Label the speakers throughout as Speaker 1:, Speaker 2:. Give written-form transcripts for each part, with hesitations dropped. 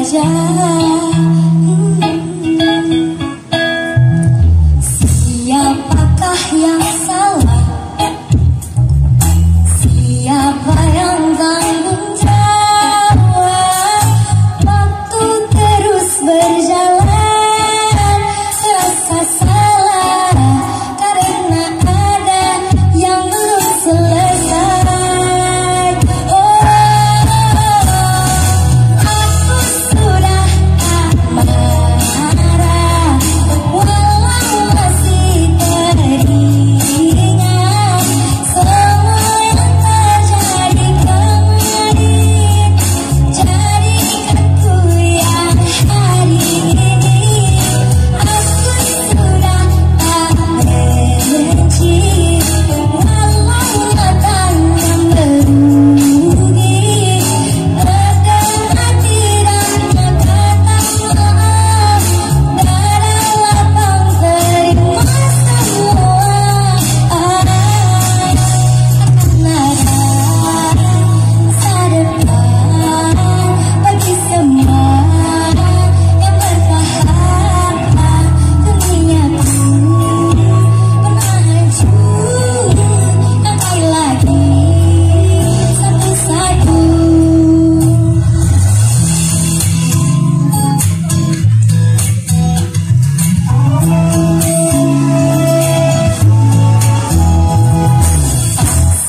Speaker 1: saja. Siapakah yang salah? Siapa yang tanggung jawab? Waktu terus berjalan, rasa salah karena ada yang belum selesai. Oh, aku sudah tak marah, walau masih teringat semua yang terjadi kemarin. Jadikanku yang hari ini. Aku sudah tak benci, walau matanya merugi. Redam hati dan kata maaf, dada lapang terima semua. Akan ada masa depan bagi semua yang bertahan. Duniaku pernah hancur, langkai lagi satu-satu.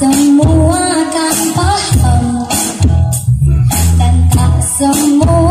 Speaker 1: Semua akan paham dan tak semua